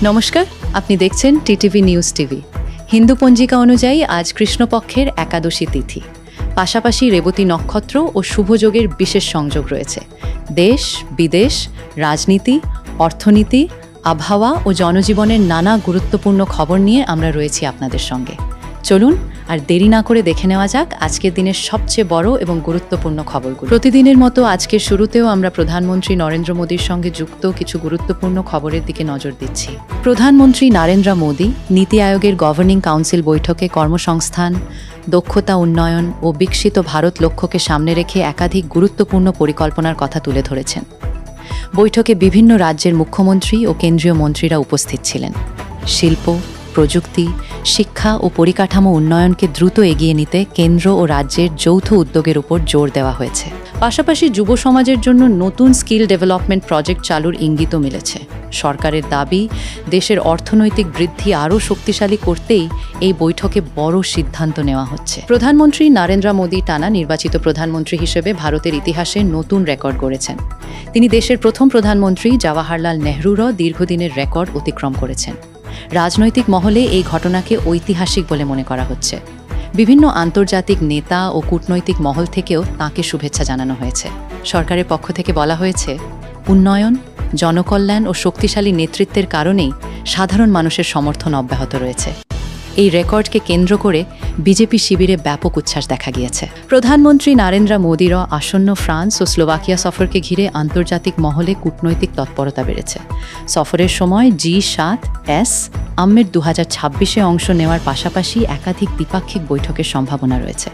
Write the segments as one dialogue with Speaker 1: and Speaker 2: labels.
Speaker 1: নমস্কার, আপনি দেখছেন টিটিভি নিউজ টিভি। হিন্দু পঞ্জিকা অনুযায়ী আজ কৃষ্ণপক্ষের একাদশী তিথি। পাশাপাশি রেবতী নক্ষত্র ও শুভযোগের বিশেষ সংযোগ রয়েছে। দেশ, বিদেশ, রাজনীতি, অর্থনীতি, আবহাওয়া ও জনজীবনের নানা গুরুত্বপূর্ণ খবর নিয়ে আমরা রয়েছি আপনাদের সঙ্গে। চলুন আর দেরি না করে দেখে নেওয়া যাক আজকের দিনের সবচেয়ে বড় এবং গুরুত্বপূর্ণ খবরগুলো। প্রতিদিনের মতো আজকের শুরুতেও আমরা প্রধানমন্ত্রী নরেন্দ্র মোদীর সঙ্গে যুক্ত কিছু গুরুত্বপূর্ণ খবরের দিকে নজর দিচ্ছি। প্রধানমন্ত্রী নরেন্দ্র মোদী নীতি আয়োগের গভর্নিং কাউন্সিল বৈঠকে কর্মসংস্থান, দক্ষতা উন্নয়ন ও বিকশিত ভারত লক্ষ্যকে সামনে রেখে একাধিক গুরুত্বপূর্ণ পরিকল্পনার কথা তুলে ধরেছেন। বৈঠকে বিভিন্ন রাজ্যের মুখ্যমন্ত্রী ও কেন্দ্রীয় মন্ত্রীরা উপস্থিত ছিলেন। শিল্প, প্রযুক্তি, শিক্ষা ও পরিকাঠামো উন্নয়নকে দ্রুত এগিয়ে নিতে কেন্দ্র ও রাজ্যের যৌথ উদ্যোগের উপর জোর দেওয়া হয়েছে। পাশাপাশি যুব সমাজের জন্য নতুন স্কিল ডেভেলপমেন্ট প্রজেক্ট চালুর ইঙ্গিতও মিলেছে। সরকারের দাবি, দেশের অর্থনৈতিক বৃদ্ধি আরও শক্তিশালী করতেই এই বৈঠকে বড় সিদ্ধান্ত নেওয়া হচ্ছে। প্রধানমন্ত্রী নরেন্দ্র মোদী টানা নির্বাচিত প্রধানমন্ত্রী হিসেবে ভারতের ইতিহাসে নতুন রেকর্ড গড়েছেন। তিনি দেশের প্রথম প্রধানমন্ত্রী জওয়াহরলাল নেহরুরও দীর্ঘদিনের রেকর্ড অতিক্রম করেছেন। রাজনৈতিক মহলে এই ঘটনাকে ঐতিহাসিক বলে মনে করা হচ্ছে। বিভিন্ন আন্তর্জাতিক নেতা ও কূটনৈতিক মহল থেকেও তাঁকে শুভেচ্ছা জানানো হয়েছে। সরকারের পক্ষ থেকে বলা হয়েছে, উন্নয়ন, জনকল্যাণ ও শক্তিশালী নেতৃত্বের কারণেই সাধারণ মানুষের সমর্থন অব্যাহত রয়েছে। এই রেকর্ডকে কেন্দ্র করে বিজেপি শিবিরে ব্যাপক উচ্ছ্বাস দেখা গিয়েছে। প্রধানমন্ত্রী নরেন্দ্র মোদীরও আসন্ন ফ্রান্স ও স্লোভাকিয়া সফরকে ঘিরে আন্তর্জাতিক মহলে কূটনৈতিক তৎপরতা বেড়েছে। সফরের সময় G7 আম্মের 2026-এ অংশ নেওয়ার পাশাপাশি একাধিক দ্বিপাক্ষিক বৈঠকের সম্ভাবনা রয়েছে।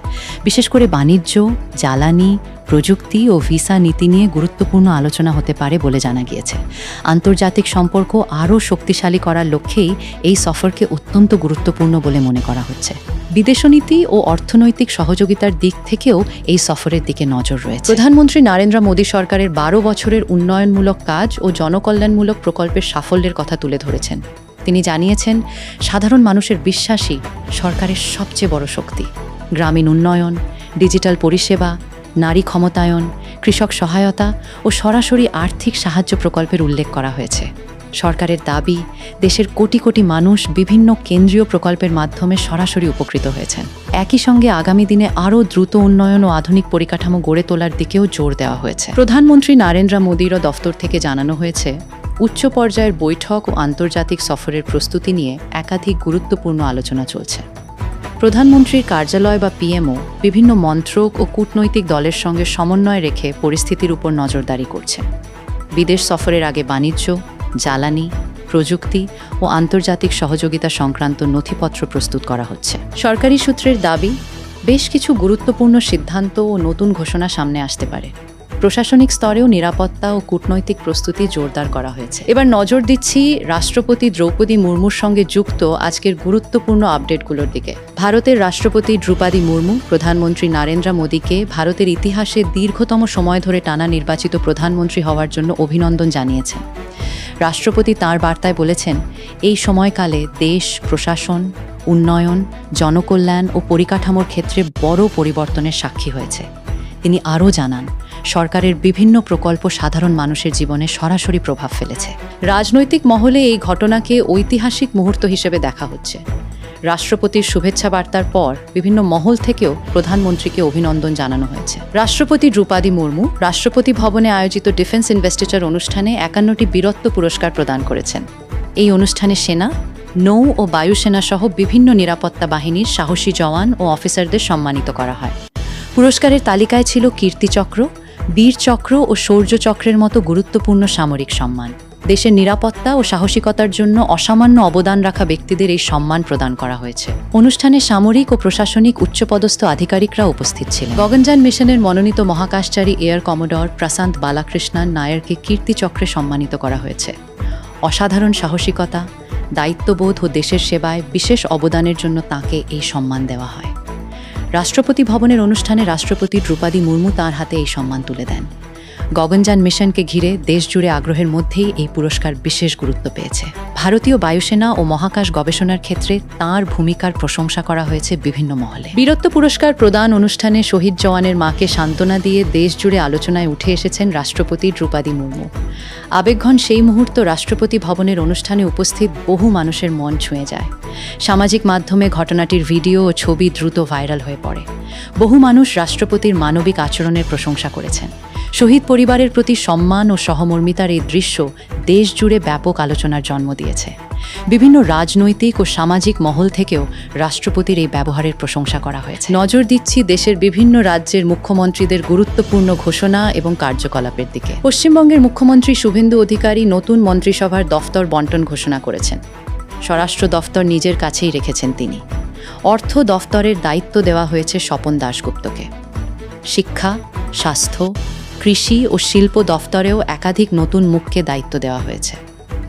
Speaker 1: বিশেষ করে বাণিজ্য, জ্বালানি, প্রযুক্তি ও ভিসা নীতি নিয়ে গুরুত্বপূর্ণ আলোচনা হতে পারে বলে জানা গিয়েছে। আন্তর্জাতিক সম্পর্ক আরও শক্তিশালী করার লক্ষ্যেই এই সফরকে অত্যন্ত গুরুত্বপূর্ণ বলে মনে করা হচ্ছে। বিদেশনীতি ও অর্থনৈতিক সহযোগিতার দিক থেকেও এই সফরের দিকে নজর রয়েছে। প্রধানমন্ত্রী নরেন্দ্র মোদী সরকারের 12 বছরের উন্নয়নমূলক কাজ ও জনকল্যাণমূলক প্রকল্পের সাফল্যের কথা তুলে ধরেছেন। তিনি জানিয়েছেন, সাধারণ মানুষের বিশ্বাসই সরকারের সবচেয়ে বড় শক্তি। গ্রামীণ উন্নয়ন, ডিজিটাল পরিষেবা, নারী ক্ষমতায়ন, কৃষক সহায়তা ও সরাসরি আর্থিক সাহায্য প্রকল্পের উল্লেখ করা হয়েছে। সরকারের দাবি, দেশের কোটি কোটি মানুষ বিভিন্ন কেন্দ্রীয় প্রকল্পের মাধ্যমে সরাসরি উপকৃত হয়েছেন। একই সঙ্গে আগামী দিনে আরও দ্রুত উন্নয়ন ও আধুনিক পরিকাঠামো গড়ে তোলার দিকেও জোর দেওয়া হয়েছে। প্রধানমন্ত্রী নরেন্দ্র মোদীরও দফতর থেকে জানানো হয়েছে, উচ্চ পর্যায়ের বৈঠক ও আন্তর্জাতিক সফরের প্রস্তুতি নিয়ে একাধিক গুরুত্বপূর্ণ আলোচনা চলছে। প্রধানমন্ত্রীর কার্যালয় বা পিএমও বিভিন্ন মন্ত্রক ও কূটনৈতিক দলের সঙ্গে সমন্বয় রেখে পরিস্থিতির উপর নজরদারি করছে। বিদেশ সফরের আগে বাণিজ্য, জ্বালানি, প্রযুক্তি ও আন্তর্জাতিক সহযোগিতা সংক্রান্ত নথিপত্র প্রস্তুত করা হচ্ছে। সরকারি সূত্রের দাবি, বেশ কিছু গুরুত্বপূর্ণ সিদ্ধান্ত ও নতুন ঘোষণা সামনে আসতে পারে। প্রশাসনিক স্তরেও নিরাপত্তা ও কূটনৈতিক প্রস্তুতি জোরদার করা হয়েছে। এবার নজর দিচ্ছি রাষ্ট্রপতি দ্রৌপদী মুর্মুর সঙ্গে যুক্ত আজকের গুরুত্বপূর্ণ আপডেটগুলোর দিকে। ভারতের রাষ্ট্রপতি দ্রৌপদী মুর্মু প্রধানমন্ত্রী নরেন্দ্র মোদীকে ভারতের ইতিহাসে দীর্ঘতম সময় ধরে টানা নির্বাচিত প্রধানমন্ত্রী হওয়ার জন্য অভিনন্দন জানিয়েছেন। রাষ্ট্রপতি তাঁর বার্তায় বলেছেন, এই সময়কালে দেশ, প্রশাসন, উন্নয়ন, জনকল্যাণ ও পরিকাঠামোর ক্ষেত্রে বড় পরিবর্তনের সাক্ষী হয়েছে। তিনি আরও জানান, সরকারের বিভিন্ন প্রকল্প সাধারণ মানুষের জীবনে সরাসরি প্রভাব ফেলেছে। রাজনৈতিক মহলে এই ঘটনাকে ঐতিহাসিক মুহূর্ত হিসেবে দেখা হচ্ছে। রাষ্ট্রপতির শুভেচ্ছা বার্তার পর বিভিন্ন মহল থেকেও প্রধানমন্ত্রীকে অভিনন্দন জানানো হয়েছে। রাষ্ট্রপতি দ্রৌপদী মুর্মু রাষ্ট্রপতি ভবনে আয়োজিত ডিফেন্স ইনভেস্টিচার অনুষ্ঠানে 51টি বীরত্ব পুরস্কার প্রদান করেছেন। এই অনুষ্ঠানে সেনা, নৌ ও বায়ুসেনা সহ বিভিন্ন নিরাপত্তা বাহিনীর সাহসী জওয়ান ও অফিসারদের সম্মানিত করা হয়। পুরস্কারের তালিকায় ছিল কীর্তিচক্র, বীরচক্র ও শৌর্যচক্রের মতো গুরুত্বপূর্ণ সামরিক সম্মান। দেশের নিরাপত্তা ও সাহসিকতার জন্য অসামান্য অবদান রাখা ব্যক্তিদের এই সম্মান প্রদান করা হয়েছে। অনুষ্ঠানে সামরিক ও প্রশাসনিক উচ্চপদস্থ আধিকারিকরা উপস্থিত ছিলেন। গগনযান মিশনের মনোনীত মহাকাশচারী এয়ার কমোডর প্রশান্ত বালাকৃষ্ণন নায়ারকে কীর্তিচক্রে সম্মানিত করা হয়েছে। অসাধারণ সাহসিকতা, দায়িত্ববোধ ও দেশের সেবায় বিশেষ অবদানের জন্য তাঁকে এই সম্মান দেওয়া হয়। রাষ্ট্রপতি ভবনের অনুষ্ঠানে রাষ্ট্রপতি দ্রৌপদী মুর্মু তাঁর হাতে এই সম্মান তুলে দেন। গগনযান মিশনকে ঘিরে দেশজুড়ে আগ্রহের মধ্যেই এই পুরস্কার বিশেষ গুরুত্ব পেয়েছে। ভারতীয় বায়ুসেনা ও মহাকাশ গবেষণার ক্ষেত্রে তাঁর ভূমিকার প্রশংসা করা হয়েছে বিভিন্ন মহলে। বীরত্ব পুরস্কার প্রদান অনুষ্ঠানে শহীদ জওয়ানের মাকে সান্ত্বনা দিয়ে দেশজুড়ে আলোচনায় উঠে এসেছেন রাষ্ট্রপতি দ্রৌপদী মুর্মু। আবেগঘন সেই মুহূর্ত রাষ্ট্রপতি ভবনের অনুষ্ঠানে উপস্থিত বহু মানুষের মন ছুঁয়ে যায়। সামাজিক মাধ্যমে ঘটনাটির ভিডিও ও ছবি দ্রুত ভাইরাল হয়ে পড়ে। বহু মানুষ রাষ্ট্রপতির মানবিক আচরণের প্রশংসা করেছেন। শহীদ পরিবারের প্রতি সম্মান ও সহমর্মিতার এই দৃশ্য দেশজুড়ে ব্যাপক আলোচনার জন্ম দিয়েছে। বিভিন্ন রাজনৈতিক ও সামাজিক মহল থেকেও রাষ্ট্রপতির এই ব্যবহারের প্রশংসা করা হয়েছে। নজর দিচ্ছি দেশের বিভিন্ন রাজ্যের মুখ্যমন্ত্রীদের গুরুত্বপূর্ণ ঘোষণা এবং কার্যকলাপের দিকে। পশ্চিমবঙ্গের মুখ্যমন্ত্রী শুভেন্দু অধিকারী নতুন মন্ত্রিসভার দফতর বণ্টন ঘোষণা করেছেন। স্বরাষ্ট্র দফতর নিজের কাছেই রেখেছেন তিনি। অর্থ দফতরের দায়িত্ব দেওয়া হয়েছে স্বপন দাশগুপ্তকে। শিক্ষা, স্বাস্থ্য, কৃষি ও শিল্প দফতরেও একাধিক নতুন মুখকে দায়িত্ব দেওয়া হয়েছে।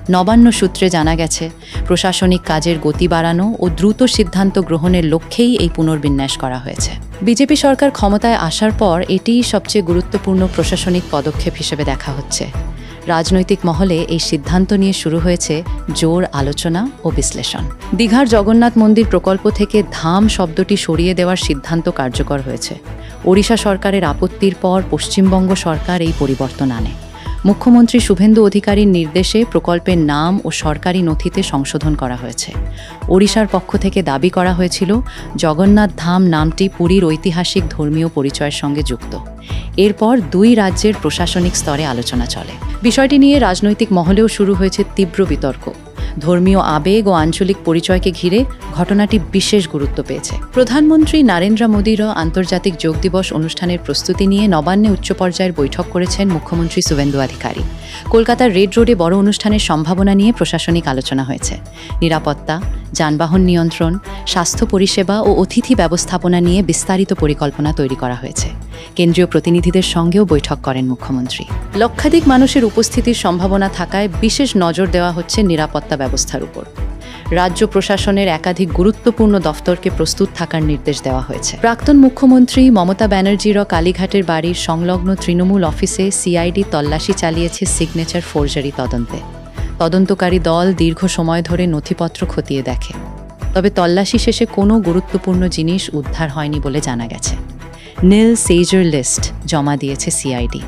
Speaker 1: নবান্ন সূত্রে জানা গেছে, প্রশাসনিক কাজের গতি বাড়ানো ও দ্রুত সিদ্ধান্ত গ্রহণের লক্ষ্যেই এই পুনর্বিন্যাস করা হয়েছে। বিজেপি সরকার ক্ষমতায় আসার পর এটিই সবচেয়ে গুরুত্বপূর্ণ প্রশাসনিক পদক্ষেপ হিসেবে দেখা হচ্ছে। রাজনৈতিক মহলে এই সিদ্ধান্ত নিয়ে শুরু হয়েছে জোর আলোচনা ও বিশ্লেষণ। দীঘার জগন্নাথ মন্দির প্রকল্প থেকে ধাম শব্দটি সরিয়ে দেওয়ার সিদ্ধান্ত কার্যকর হয়েছে। ওড়িশা সরকারের আপত্তির পর পশ্চিমবঙ্গ সরকার এই পরিবর্তন আনে। মুখ্যমন্ত্রী শুভেন্দু অধিকারীর নির্দেশে প্রকল্পের নাম ও সরকারি নথিতে সংশোধন করা হয়েছে। ওড়িশার পক্ষ থেকে দাবি করা হয়েছিল জগন্নাথ ধাম নামটি পুরীর ঐতিহাসিক ধর্মীয় পরিচয়ের সঙ্গে যুক্ত। এরপর দুই রাজ্যের প্রশাসনিক স্তরে আলোচনা চলে। বিষয়টি নিয়ে রাজনৈতিক মহলেও শুরু হয়েছে তীব্র বিতর্ক। ধর্মীয় আবেগ ও আঞ্চলিক পরিচয়কে ঘিরে ঘটনাটি বিশেষ গুরুত্ব পেয়েছে। প্রধানমন্ত্রী নরেন্দ্র মোদীরও আন্তর্জাতিক যোগ দিবস অনুষ্ঠানের প্রস্তুতি নিয়ে নবান্নে উচ্চ পর্যায়ের বৈঠক করেছেন মুখ্যমন্ত্রী শুভেন্দু অধিকারী। কলকাতার রেড রোডে বড় অনুষ্ঠানের সম্ভাবনা নিয়ে প্রশাসনিক আলোচনা হয়েছে। নিরাপত্তা, যানবাহন নিয়ন্ত্রণ, স্বাস্থ্য পরিষেবা ও অতিথি ব্যবস্থাপনা নিয়ে বিস্তারিত পরিকল্পনা তৈরি করা হয়েছে। কেন্দ্রীয় প্রতিনিধিদের সঙ্গেও বৈঠক করেন মুখ্যমন্ত্রী। লক্ষাধিক মানুষের উপস্থিতির সম্ভাবনা থাকায় বিশেষ নজর দেওয়া হচ্ছে নিরাপত্তা ব্যবস্থার উপর। রাজ্য প্রশাসনের একাধিক গুরুত্বপূর্ণ দফতরকে প্রস্তুত থাকার নির্দেশ দেওয়া হয়েছে। প্রাক্তন মুখ্যমন্ত্রী মমতা ব্যানার্জিরও কালীঘাটের বাড়ির সংলগ্ন তৃণমূল অফিসে সিআইডি তল্লাশি চালিয়েছে সিগনেচার ফোরজারি তদন্তে। তদন্তকারী দল দীর্ঘ সময় ধরে নথিপত্র খতিয়ে দেখে। তবে তল্লাশি শেষে কোনো গুরুত্বপূর্ণ জিনিস উদ্ধার হয়নি বলে জানা গেছে। নীল সেজার লিস্ট জমা দিয়েছে সিআইডি।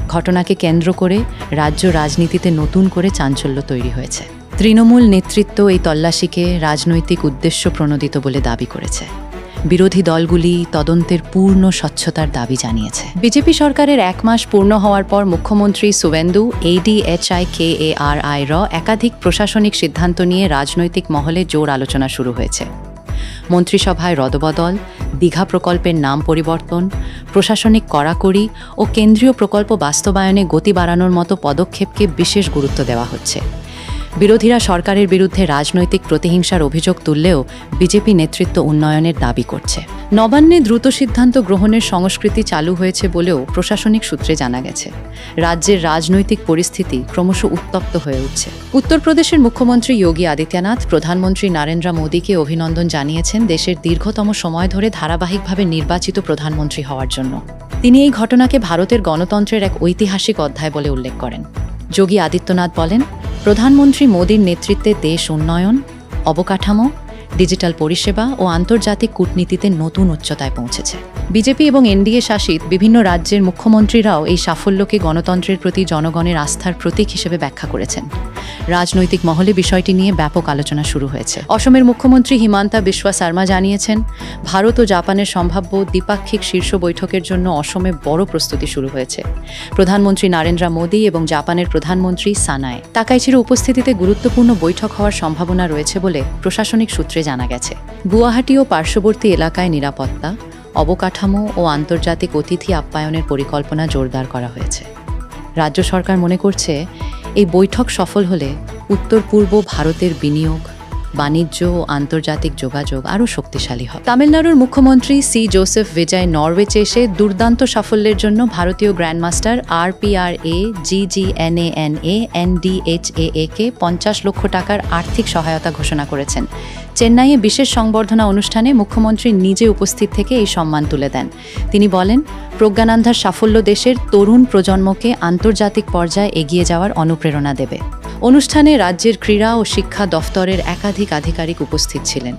Speaker 1: ঘটনাকে কেন্দ্র করে রাজ্য রাজনীতিতে নতুন করে চাঞ্চল্য তৈরি হয়েছে। তৃণমূল নেতৃত্ব এই তল্লাশিকে রাজনৈতিক উদ্দেশ্য প্রণোদিত বলে দাবি করেছে। বিরোধী দলগুলি তদন্তের পূর্ণ স্বচ্ছতার দাবি জানিয়েছে। বিজেপি সরকারের 1 মাস পূর্ণ হওয়ার পর মুখ্যমন্ত্রী শুভেন্দু ADHIKARI একাধিক প্রশাসনিক সিদ্ধান্ত নিয়ে রাজনৈতিক মহলে জোর আলোচনা শুরু হয়েছে। মন্ত্রিসভায় রদবদল, দীঘা প্রকল্পের নাম পরিবর্তন, প্রশাসনিক কড়াকড়ি ও কেন্দ্রীয় প্রকল্প বাস্তবায়নে গতি বাড়ানোর মতো পদক্ষেপকে বিশেষ গুরুত্ব দেওয়া হচ্ছে। বিরোধীরা সরকারের বিরুদ্ধে রাজনৈতিক প্রতিহিংসার অভিযোগ তুললেও বিজেপি নেতৃত্ব উন্নয়নের দাবি করছে। নবান্নে দ্রুত সিদ্ধান্ত গ্রহণের সংস্কৃতি চালু হয়েছে বলেও প্রশাসনিক সূত্রে জানা গেছে। রাজ্যের রাজনৈতিক পরিস্থিতি ক্রমশ উত্তপ্ত হয়ে উঠছে। উত্তরপ্রদেশের মুখ্যমন্ত্রী যোগী আদিত্যনাথ প্রধানমন্ত্রী নরেন্দ্র মোদীকে অভিনন্দন জানিয়েছেন দেশের দীর্ঘতম সময় ধরে ধারাবাহিকভাবে নির্বাচিত প্রধানমন্ত্রী হওয়ার জন্য। তিনি এই ঘটনাকে ভারতের গণতন্ত্রের এক ঐতিহাসিক অধ্যায় বলে উল্লেখ করেন। যোগী আদিত্যনাথ বলেন, প্রধানমন্ত্রী মোদীর নেতৃত্বে দেশ উন্নয়ন, অবকাঠামো, ডিজিটাল পরিষেবা ও আন্তর্জাতিক কূটনীতিতে নতুন উচ্চতায় পৌঁছেছে। বিজেপি এবং এনডিএ শাসিত বিভিন্ন রাজ্যের মুখ্যমন্ত্রীরাও এই সাফল্যকে গণতন্ত্রের প্রতি জনগণের আস্থার প্রতীক হিসেবে ব্যাখ্যা করেছেন। রাজনৈতিক মহলে বিষয়টি নিয়ে ব্যাপক আলোচনা শুরু হয়েছে। অসমের মুখ্যমন্ত্রী হিমন্ত বিশ্ব শর্মা জানিয়েছেন, ভারত ও জাপানের সম্ভাব্য দ্বিপাক্ষিক শীর্ষ বৈঠকের জন্য অসমে বড় প্রস্তুতি শুরু হয়েছে। প্রধানমন্ত্রী নরেন্দ্র মোদী এবং জাপানের প্রধানমন্ত্রী সানায় তাকাইচির উপস্থিতিতে গুরুত্বপূর্ণ বৈঠক হওয়ার সম্ভাবনা রয়েছে বলে প্রশাসনিক সূত্রে জানা গেছে। গুয়াহাটি ও পার্শ্ববর্তী এলাকায় নিরাপত্তা, অবকাঠামো ও আন্তর্জাতিক অতিথি আপ্যায়নের পরিকল্পনা জোরদার করা হয়েছে। রাজ্য সরকার মনে করছে, এই বৈঠক সফল হলে উত্তর পূর্ব ভারতের বিনিয়োগ, বাণিজ্য ও আন্তর্জাতিক যোগাযোগ আরও শক্তিশালী হবে। তামিলনাড়ুর মুখ্যমন্ত্রী সি জোসেফ বিজয় নরওয়েতে এসে দুর্দান্ত সাফল্যের জন্য ভারতীয় গ্র্যান্ডমাস্টার RPRA GGNANA NDHAA কে 50 লক্ষ টাকার আর্থিক সহায়তা ঘোষণা করেছেন। চেন্নাইয়ে বিশেষ সংবর্ধনা অনুষ্ঠানে মুখ্যমন্ত্রী নিজে উপস্থিত থেকে এই সম্মান তুলে দেন। তিনি বলেন, প্রজ্ঞানন্দার সাফল্য দেশের তরুণ প্রজন্মকে আন্তর্জাতিক পর্যায়ে এগিয়ে যাওয়ার অনুপ্রেরণা দেবে। অনুষ্ঠানে রাজ্যের ক্রীড়া ও শিক্ষা দফতরের একাধিক আধিকারিক উপস্থিত ছিলেন।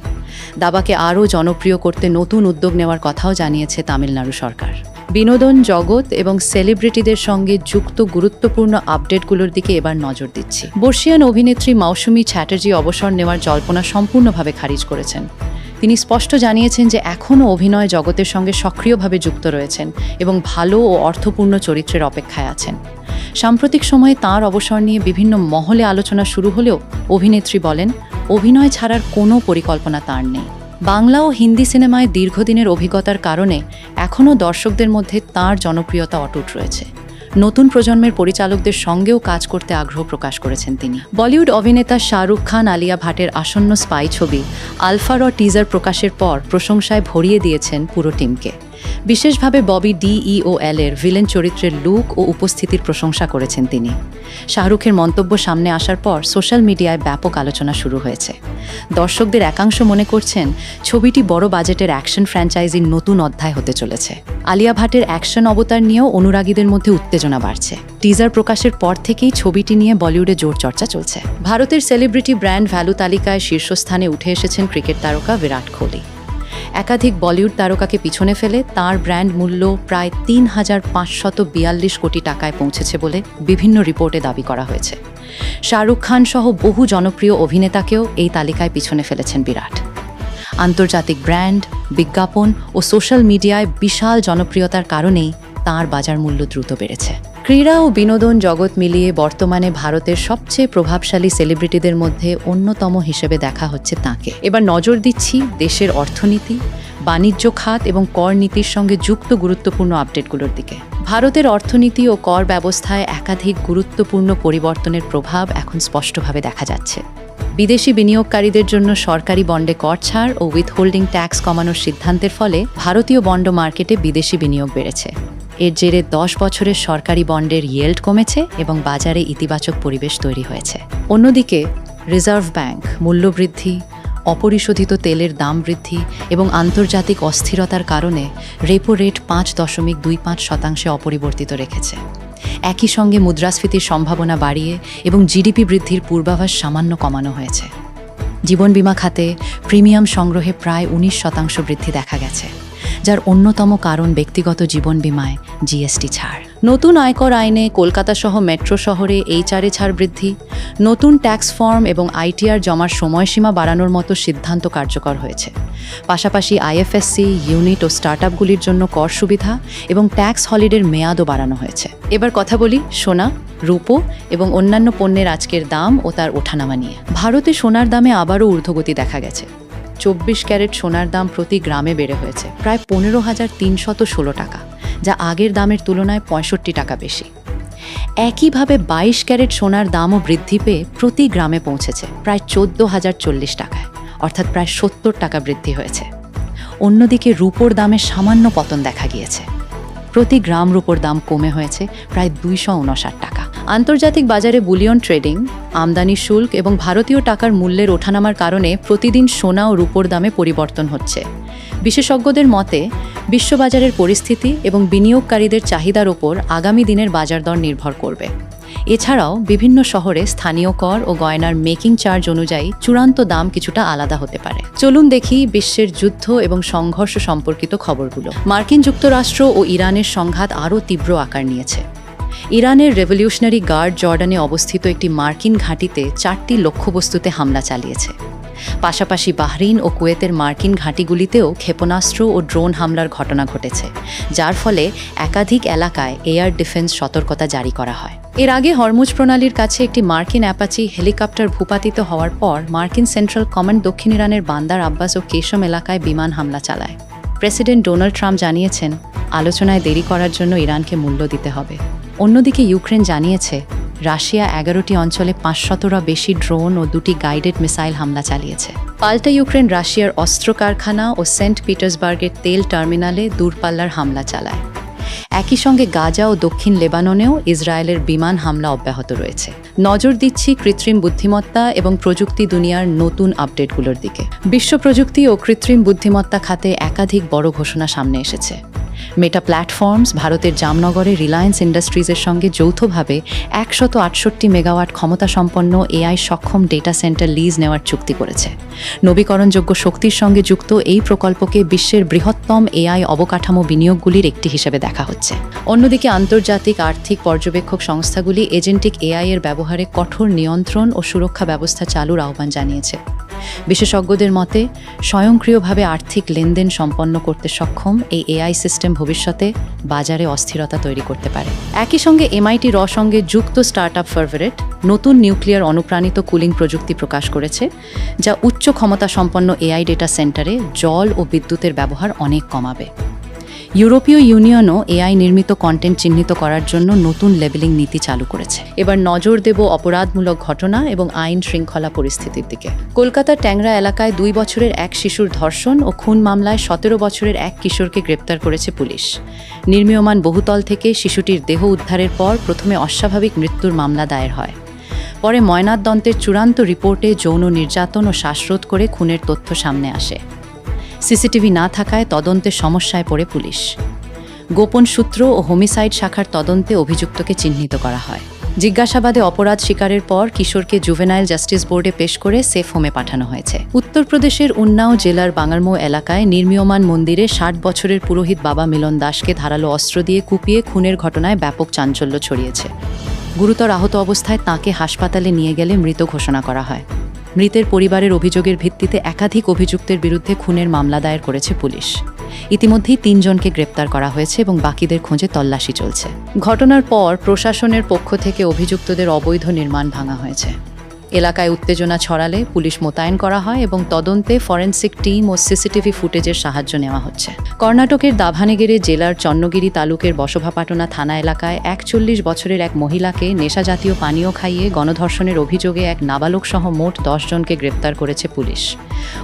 Speaker 1: দাবাকে আরও জনপ্রিয় করতে নতুন উদ্যোগ নেওয়ার কথাও জানিয়েছে তামিলনাড়ু সরকার। বিনোদন জগৎ এবং সেলিব্রিটিদের সঙ্গে যুক্ত গুরুত্বপূর্ণ আপডেটগুলোর দিকে এবার নজর দিচ্ছি। বর্ষিয়ান অভিনেত্রী মৌসুমী চ্যাটার্জি অবসর নেওয়ার জল্পনা সম্পূর্ণভাবে খারিজ করেছেন। তিনি স্পষ্ট জানিয়েছেন যে এখনও অভিনয় জগতের সঙ্গে সক্রিয়ভাবে যুক্ত রয়েছেন এবং ভালো ও অর্থপূর্ণ চরিত্রের অপেক্ষায় আছেন। সাম্প্রতিক সময়ে তাঁর অবসর নিয়ে বিভিন্ন মহলে আলোচনা শুরু হলেও অভিনেত্রী বলেন, অভিনয় ছাড়ার কোনো পরিকল্পনা তাঁর নেই। বাংলা ও হিন্দি সিনেমায় দীর্ঘদিনের অভিজ্ঞতার কারণে এখনও দর্শকদের মধ্যে তাঁর জনপ্রিয়তা অটুট রয়েছে। নতুন প্রজন্মের পরিচালকদের সঙ্গেও কাজ করতে আগ্রহ প্রকাশ করেছেন তিনি। বলিউড অভিনেতা শাহরুখ খান আলিয়া ভাটের আসন্ন স্পাই ছবি আলফা র টিজার প্রকাশের পর প্রশংসায় ভরিয়ে দিয়েছেন পুরো টিমকে। বিশেষভাবে ববি DEOL এর ভিলেন চরিত্রের লুক ও উপস্থিতির প্রশংসা করেছেন তিনি। শাহরুখের মন্তব্য সামনে আসার পর সোশ্যাল মিডিয়ায় ব্যাপক আলোচনা শুরু হয়েছে। দর্শকদের একাংশ মনে করছেন ছবিটি বড় বাজেটের অ্যাকশন ফ্র্যাঞ্চাইজির নতুন অধ্যায় হতে চলেছে। আলিয়া ভাটের অ্যাকশন অবতার নিয়েও অনুরাগীদের মধ্যে উত্তেজনা বাড়ছে। টিজার প্রকাশের পর থেকেই ছবিটি নিয়ে বলিউডে জোর চর্চা চলছে। ভারতের সেলিব্রিটি ব্র্যান্ড ভ্যালু তালিকায় শীর্ষস্থানে উঠে এসেছেন ক্রিকেট তারকা বিরাট কোহলি। একাধিক বলিউড তারকাকে পিছনে ফেলে তার ব্র্যান্ড মূল্য প্রায় ৩,৫৪২ কোটি টাকায় পৌঁছেছে বলে বিভিন্ন রিপোর্টে দাবি করা হয়েছে। শাহরুখ খান সহ বহু জনপ্রিয় অভিনেতাকেও এই তালিকায় পিছনে ফেলেছেন বিরাট। আন্তর্জাতিক ব্র্যান্ড, বিজ্ঞাপন ও সোশ্যাল মিডিয়ায় বিশাল জনপ্রিয়তার কারণেই তাঁর বাজার মূল্য দ্রুত বেড়েছে। ক্রীড়া ও বিনোদন জগৎ মিলিয়ে বর্তমানে ভারতের সবচেয়ে প্রভাবশালী সেলিব্রিটিদের মধ্যে অন্যতম হিসেবে দেখা হচ্ছে তাঁকে। এবার নজর দিচ্ছি দেশের অর্থনীতি, বাণিজ্য খাত এবং কর নীতির সঙ্গে যুক্ত গুরুত্বপূর্ণ আপডেটগুলোর দিকে। ভারতের অর্থনীতি ও কর ব্যবস্থায় একাধিক গুরুত্বপূর্ণ পরিবর্তনের প্রভাব এখন স্পষ্টভাবে দেখা যাচ্ছে। বিদেশি বিনিয়োগকারীদের জন্য সরকারি বন্ডে কর ছাড় ও উইথহোল্ডিং ট্যাক্স কমানোর সিদ্ধান্তের ফলে ভারতীয় বন্ড মার্কেটে বিদেশি বিনিয়োগ বেড়েছে। এর জেরে 10 বছরের সরকারি বন্ডের ইয়েল্ড কমেছে এবং বাজারে ইতিবাচক পরিবেশ তৈরি হয়েছে। অন্যদিকে রিজার্ভ ব্যাংক মূল্যবৃদ্ধি, অপরিশোধিত তেলের দাম বৃদ্ধি এবং আন্তর্জাতিক অস্থিরতার কারণে রেপো রেট 5.25% অপরিবর্তিত রেখেছে। একই সঙ্গে মুদ্রাস্ফীতির সম্ভাবনা বাড়িয়ে এবং জিডিপি বৃদ্ধির পূর্বাভাস সামান্য কমানো হয়েছে। জীবন বীমা খাতে প্রিমিয়াম সংগ্রহে প্রায় 19% বৃদ্ধি দেখা গেছে, যার অন্যতম কারণ ব্যক্তিগত জীবন বীমায় GST ছাড়। নতুন আয়কর আইনে কলকাতা সহ মেট্রো শহরে HR ছাড় বৃদ্ধি, নতুন ট্যাক্স ফর্ম এবং ITR জমার সময়সীমা বাড়ানোর মতো সিদ্ধান্ত কার্যকর হয়েছে। পাশাপাশি IFSC, ইউনিট ও স্টার্টআপগুলির জন্য কর সুবিধা এবং ট্যাক্স হলিডের মেয়াদও বাড়ানো হয়েছে। এবার কথা বলি সোনা, রূপো এবং অন্যান্য পণ্যের আজকের দাম ও তার ওঠানামা নিয়ে। ভারতে সোনার দামে আবারও ঊর্ধ্বগতি দেখা গেছে। 24 ক্যারেট সোনার দাম প্রতি গ্রামে বেড়ে হয়েছে প্রায় 15,316 টাকা, যা আগের দামের তুলনায় 65 টাকা বেশি। একইভাবে 22 ক্যারেট সোনার দামও বৃদ্ধি পেয়ে প্রতি গ্রামে পৌঁছেছে প্রায় 14,040 টাকায়, অর্থাৎ প্রায় 70 টাকা বৃদ্ধি হয়েছে। অন্যদিকে রূপোর দামে সামান্য পতন দেখা গিয়েছে। প্রতি গ্রাম রূপোর দাম কমে হয়েছে প্রায় 259 টাকা। আন্তর্জাতিক বাজারে বুলিয়ন ট্রেডিং, আমদানি শুল্ক এবং ভারতীয় টাকার মূল্যের ওঠানামার কারণে প্রতিদিন সোনা ও রূপোর দামে পরিবর্তন হচ্ছে। বিশেষজ্ঞদের মতে বিশ্ববাজারের পরিস্থিতি এবং বিনিয়োগকারীদের চাহিদার ওপর আগামী দিনের বাজার দর নির্ভর করবে। এছাড়াও বিভিন্ন শহরে স্থানীয় কর ও গয়নার মেকিং চার্জ অনুযায়ী চূড়ান্ত দাম কিছুটা আলাদা হতে পারে। চলুন দেখি বিশ্বের যুদ্ধ এবং সংঘর্ষ সম্পর্কিত খবরগুলো। মার্কিন যুক্তরাষ্ট্র ও ইরানের সংঘাত আরও তীব্র আকার নিয়েছে। ইরানের রেভলিউশনারি গার্ড জর্ডানে অবস্থিত একটি মার্কিন ঘাঁটিতে 4টি লক্ষ্যবস্তুতে হামলা চালিয়েছে। পাশাপাশি বাহরিন ও কুয়েতের মার্কিন ঘাঁটিগুলিতেও ক্ষেপণাস্ত্র ও ড্রোন হামলার ঘটনা ঘটেছে, যার ফলে একাধিক এলাকায় এয়ার ডিফেন্স সতর্কতা জারি করা হয়। এর আগে হরমুজ প্রণালীর কাছে একটি মার্কিন অ্যাপাচি হেলিকপ্টার ভূপাতিত হওয়ার পর মার্কিন সেন্ট্রাল কমান্ড দক্ষিণ ইরানের বান্দার আব্বাস ও কেশম এলাকায় বিমান হামলা চালায়। প্রেসিডেন্ট ডোনাল্ড ট্রাম্প জানিয়েছেন, আলোচনায় দেরি করার জন্য ইরানকে মূল্য দিতে হবে। অন্যদিকে ইউক্রেন জানিয়েছে, রাশিয়া 11টি অঞ্চলে 500র বেশি ড্রোন ও 2টি গাইডেড মিসাইল হামলা চালিয়েছে। পাল্টা ইউক্রেন রাশিয়ার অস্ত্র কারখানা ও সেন্ট পিটার্সবার্গের তেল টার্মিনালে দূরপাল্লার হামলা চালায়। একই সঙ্গে গাজা ও দক্ষিণ লেবাননেও ইসরায়েলের বিমান হামলা অব্যাহত রয়েছে। নজর দিচ্ছি কৃত্রিম বুদ্ধিমত্তা এবং প্রযুক্তি দুনিয়ার নতুন আপডেটগুলোর দিকে। বিশ্ব প্রযুক্তি ও কৃত্রিম বুদ্ধিমত্তা খাতে একাধিক বড় ঘোষণা সামনে এসেছে। মেটা প্ল্যাটফর্মস ভারতের জামনগরে রিলায়েন্স ইন্ডাস্ট্রিজের সঙ্গে যৌথভাবে 168 মেগাওয়াট ক্ষমতাসম্পন্ন এআই সক্ষম ডেটা সেন্টার লিজ নেওয়ার চুক্তি করেছে। নবীকরণযোগ্য শক্তির সঙ্গে যুক্ত এই প্রকল্পকে বিশ্বের বৃহত্তম এআই অবকাঠামো বিনিয়োগগুলির একটি হিসেবে দেখা হচ্ছে। অন্যদিকে আন্তর্জাতিক আর্থিক পর্যবেক্ষক সংস্থাগুলি এজেন্টিক এআই এর ব্যবহারে কঠোর নিয়ন্ত্রণ ও সুরক্ষা ব্যবস্থা চালুর আহ্বান জানিয়েছে। বিশেষজ্ঞদের মতে স্বয়ংক্রিয়ভাবে আর্থিক লেনদেন সম্পন্ন করতে সক্ষম এই এআই সিস্টেম ভবিষ্যতে বাজারে অস্থিরতা তৈরি করতে পারে। একই সঙ্গে এমআইটি র সঙ্গে যুক্ত স্টার্টআপ ফার্ভারেট নতুন নিউক্লিয়ার অনুপ্রাণিত কুলিং প্রযুক্তি প্রকাশ করেছে, যা উচ্চ ক্ষমতা সম্পন্ন এআই ডেটা সেন্টারে জল ও বিদ্যুতের ব্যবহার অনেক কমাবে। ইউরোপীয় ইউনিয়নও এআই নির্মিত কন্টেন্ট চিহ্নিত করার জন্য নতুন লেবেলিং নীতি চালু করেছে। এবার নজর দেব অপরাধমূলক ঘটনা এবং আইন শৃঙ্খলা পরিস্থিতির দিকে। কলকাতার ট্যাংরা এলাকায় 2 বছরের এক শিশুর ধর্ষণ ও খুন মামলায় 17 বছরের এক কিশোরকে গ্রেপ্তার করেছে পুলিশ। নির্মীয়মান বহুতল থেকে শিশুটির দেহ উদ্ধারের পর প্রথমে অস্বাভাবিক মৃত্যুর মামলা দায়ের হয়। পরে ময়নাতদন্তের চূড়ান্ত রিপোর্টে যৌন নির্যাতন ও শ্বাসরোধ করে খুনের তথ্য সামনে আসে। সিসিটিভি না থাকায় তদন্তে সমস্যায় পড়ে পুলিশ। গোপন সূত্র ও হোমিসাইড শাখার তদন্তে অভিযুক্তকে চিহ্নিত করা হয়। জিজ্ঞাসাবাদে অপরাধ স্বীকারের পর কিশোরকে জুভেনাইল জাস্টিস বোর্ডে পেশ করে সেফ হোমে পাঠানো হয়েছে। উত্তরপ্রদেশের উন্নাও জেলার বাঙারমো এলাকায় নির্মীয়মান মন্দিরে 60 বছরের পুরোহিত বাবা মিলন দাসকে ধারালো অস্ত্র দিয়ে কুপিয়ে খুনের ঘটনায় ব্যাপক চাঞ্চল্য ছড়িয়েছে। গুরুতর আহত অবস্থায় তাঁকে হাসপাতালে নিয়ে গেলে মৃত ঘোষণা করা হয়। মৃতের পরিবারের অভিযোগের ভিত্তিতে একাধিক অভিযুক্তের বিরুদ্ধে খুনের মামলা দায়ের করেছে পুলিশ। ইতিমধ্যেই 3 জনকে গ্রেপ্তার করা হয়েছে এবং বাকিদের খোঁজে তল্লাশি চলছে। ঘটনার পর প্রশাসনের পক্ষ থেকে অভিযুক্তদের অবৈধ নির্মাণ ভাঙা হয়েছে। এলাকায় উত্তেজনা ছড়ালে পুলিশ মোতায়েন করা হয় এবং তদন্তে ফরেনসিক টিম ও সিসিটিভি ফুটেজের সাহায্য নেওয়া হচ্ছে। কর্ণাটকের দাভানেগেরে জেলার চন্নগিরি তালুকের বসভাপাটনা থানা এলাকায় 41 বছরের এক মহিলাকে নেশাজাতীয় পানীয় খাইয়ে গণধর্ষণের অভিযোগে এক নাবালক সহ মোট 10 জনকে গ্রেপ্তার করেছে পুলিশ।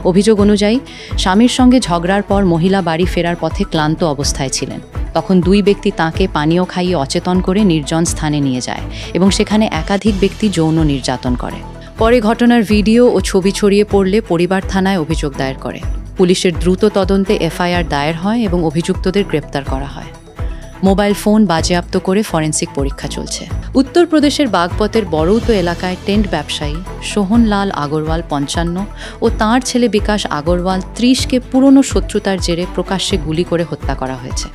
Speaker 1: অভিযোগ অনুযায়ী স্বামীর সঙ্গে ঝগড়ার পর মহিলা বাড়ি ফেরার পথে ক্লান্ত অবস্থায় ছিলেন। তখন 2 ব্যক্তি তাঁকে পানীয় খাইয়ে অচেতন করে নির্জন স্থানে নিয়ে যায় এবং সেখানে একাধিক ব্যক্তি যৌন নির্যাতন করে। পরে ঘটনার ভিডিও ও ছবি ছড়িয়ে পড়লে পরিবার থানায় অভিযোগ দায়ের করে। পুলিশের দ্রুত তদন্তে এফআইআর দায়ের হয় এবং অভিযুক্তদের গ্রেপ্তার করা হয়। মোবাইল ফোন বাজেয়াপ্ত করে ফরেনসিক পরীক্ষা চলছে। উত্তরপ্রদেশের বাগপতের বড়ৌতো এলাকায় টেন্ট ব্যবসায়ী সোহনলাল আগরওয়াল 55 ও তাঁর ছেলে বিকাশ আগরওয়াল 30কে পুরনো শত্রুতার জেরে প্রকাশ্যে গুলি করে হত্যা করা হয়েছে।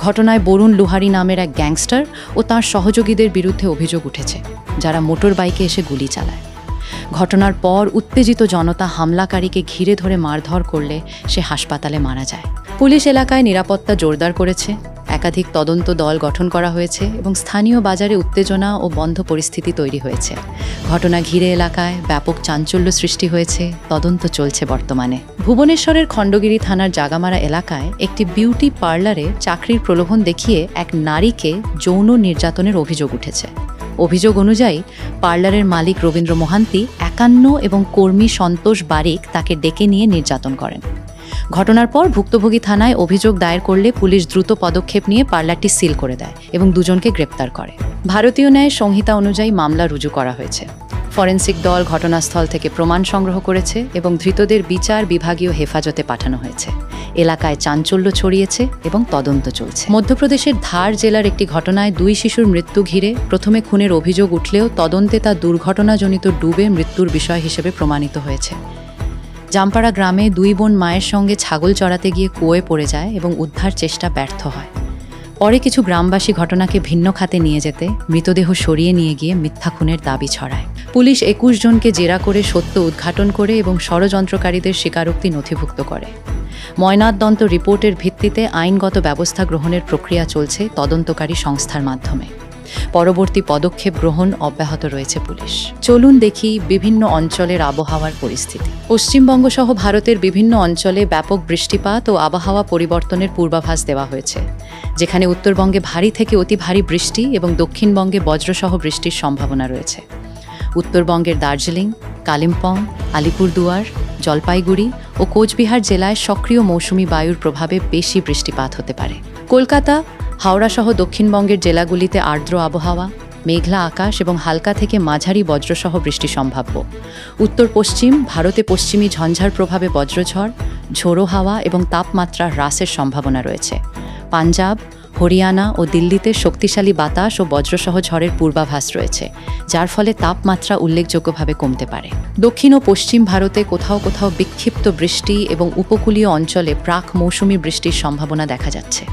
Speaker 1: ঘটনায় বরুণ লুহারি নামের এক গ্যাংস্টার ও তাঁর সহযোগীদের বিরুদ্ধে অভিযোগ উঠেছে, যারা মোটর বাইকে এসে গুলি চালায়। ঘটনার পর উত্তেজিত জনতা হামলাকারীকে ঘিরে ধরে মারধর করলে সে হাসপাতালে মারা যায়। পুলিশ এলাকায় নিরাপত্তা জোরদার করেছে, একাধিক তদন্ত দল গঠন করা হয়েছে এবং স্থানীয় বাজারে উত্তেজনা ও বন্ধ পরিস্থিতি তৈরি হয়েছে। ঘটনা ঘিরে এলাকায় ব্যাপক চাঞ্চল্য সৃষ্টি হয়েছে, তদন্ত চলছে বর্তমানে। ভুবনেশ্বরের খণ্ডগিরি থানার জাগামারা এলাকায় একটি বিউটি পার্লারে চাকরির প্রলোভন দেখিয়ে এক নারীকে যৌন নির্যাতনের অভিযোগ উঠেছে। অভিযোগ অনুযায়ী পার্লারের মালিক রবীন্দ্র মোহান্তি 51 এবং কর্মী সন্তোষ বারিক তাকে ডেকে নিয়ে নির্যাতন করেন। ঘটনার পর ভুক্তভোগী থানায় অভিযোগ দায়ের করলে পুলিশ দ্রুত পদক্ষেপ নিয়ে পার্লারটি সিল করে দেয় এবং 2 জনকে গ্রেপ্তার করে। ভারতীয় ন্যায় সংহিতা অনুযায়ী মামলা রুজু করা হয়েছে। ফরেনসিক দল ঘটনাস্থল থেকে প্রমাণ সংগ্রহ করেছে এবং ধৃতদের বিচার বিভাগীয় হেফাজতে পাঠানো হয়েছে। এলাকায় চাঞ্চল্য ছড়িয়েছে এবং তদন্ত চলছে। মধ্যপ্রদেশের ধার জেলার একটি ঘটনায় 2 শিশুর মৃত্যু ঘিরে প্রথমে খুনের অভিযোগ উঠলেও তদন্তে তা দুর্ঘটনাজনিত ডুবে মৃত্যুর বিষয় হিসেবে প্রমাণিত হয়েছে। জামপাড়া গ্রামে 2 বোন মায়ের সঙ্গে ছাগল চড়াতে গিয়ে কুয়োয় পড়ে যায় এবং উদ্ধার চেষ্টা ব্যর্থ হয়। পরে কিছু গ্রামবাসী ঘটনাকে ভিন্ন খাতে নিয়ে যেতে মৃতদেহ সরিয়ে নিয়ে গিয়ে মিথ্যা খুনের দাবি ছড়ায়। পুলিশ 21 জনকে জেরা করে সত্য উদ্ঘাটন করে এবং ষড়যন্ত্রকারীদের স্বীকারোক্তি নথিভুক্ত করে। ময়নাতদন্ত রিপোর্টের ভিত্তিতে আইনগত ব্যবস্থা গ্রহণের প্রক্রিয়া চলছে তদন্তকারী সংস্থার মাধ্যমে। পরবর্তী পদক্ষেপ গ্রহণ অব্যাহত রয়েছে পুলিশ। চলুন দেখি বিভিন্ন অঞ্চলের আবহাওয়ার পরিস্থিতি। পশ্চিমবঙ্গ সহ ভারতের বিভিন্ন অঞ্চলে ব্যাপক বৃষ্টিপাত ও আবহাওয়া পরিবর্তনের পূর্বাভাস দেওয়া হয়েছে, যেখানে উত্তরবঙ্গে ভারী থেকে অতি ভারী বৃষ্টি এবং দক্ষিণবঙ্গে বজ্রসহ বৃষ্টির সম্ভাবনা রয়েছে। উত্তরবঙ্গের দার্জিলিং, কালিম্পং, আলিপুরদুয়ার, জলপাইগুড়ি ও কোচবিহার জেলায় সক্রিয় মৌসুমি বায়ুর প্রভাবে বেশি বৃষ্টিপাত হতে পারে। কলকাতা, হাওড়া সহ দক্ষিণবঙ্গের জেলাগুলিতে আর্দ্র আবহাওয়া, মেঘলা আকাশ এবং হালকা থেকে মাঝারি বজ্রসহ বৃষ্টি সম্ভাব্য। উত্তর পশ্চিম ভারতে পশ্চিমী ঝঞ্ঝার প্রভাবে বজ্রঝড়, ঝোড়ো হাওয়া এবং তাপমাত্রা হ্রাসের সম্ভাবনা রয়েছে। পাঞ্জাব, হরিয়ানা ও দিল্লিতে শক্তিশালী বাতাস ও বজ্রসহ ঝড়ের পূর্বাভাস রয়েছে, যার ফলে তাপমাত্রা উল্লেখযোগ্যভাবে কমতে পারে। দক্ষিণ ও পশ্চিম ভারতে কোথাও কোথাও বিক্ষিপ্ত বৃষ্টি এবং উপকূলীয় অঞ্চলে প্রাক মৌসুমি বৃষ্টির সম্ভাবনা দেখা যাচ্ছে।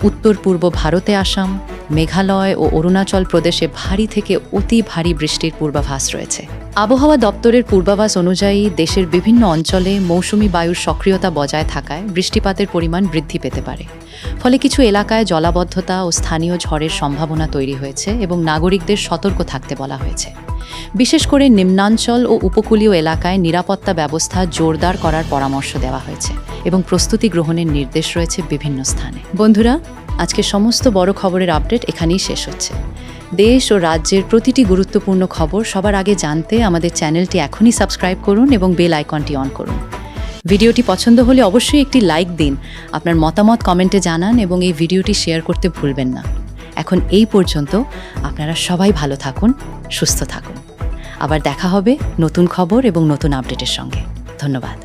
Speaker 1: উত্তর পূর্ব ভারতে আসাম, মেঘালয় ও অরুণাচল প্রদেশে ভারী থেকে অতি ভারী বৃষ্টির পূর্বাভাস রয়েছে। আবহাওয়া দপ্তরের পূর্বাভাস অনুযায়ী দেশের বিভিন্ন অঞ্চলে মৌসুমি বায়ুর সক্রিয়তা বজায় থাকায় বৃষ্টিপাতের পরিমাণ বৃদ্ধি পেতে পারে। ফলে কিছু এলাকায় জলাবদ্ধতা ও স্থানীয় ঝড়ের সম্ভাবনা তৈরি হয়েছে এবং নাগরিকদের সতর্ক থাকতে বলা হয়েছে। বিশেষ করে নিম্নাঞ্চল ও উপকূলীয় এলাকায় নিরাপত্তা ব্যবস্থা জোরদার করার পরামর্শ দেওয়া হয়েছে এবং প্রস্তুতি গ্রহণের নির্দেশ রয়েছে বিভিন্ন স্থানে। বন্ধুরা, আজকে সমস্ত বড় খবরের আপডেট এখানেই শেষ হচ্ছে। দেশ ও রাজ্যের প্রতিটি গুরুত্বপূর্ণ খবর সবার আগে জানতে আমাদের চ্যানেলটি এখনই সাবস্ক্রাইব করুন এবং বেল আইকনটি অন করুন। ভিডিওটি পছন্দ হলে অবশ্যই একটি লাইক দিন, আপনার মতামত কমেন্টে জানান এবং এই ভিডিওটি শেয়ার করতে ভুলবেন না। এখন এই পর্যন্ত, আপনারা সবাই ভালো থাকুন, সুস্থ থাকুন। আবার দেখা হবে নতুন খবর এবং নতুন আপডেটের সঙ্গে। ধন্যবাদ।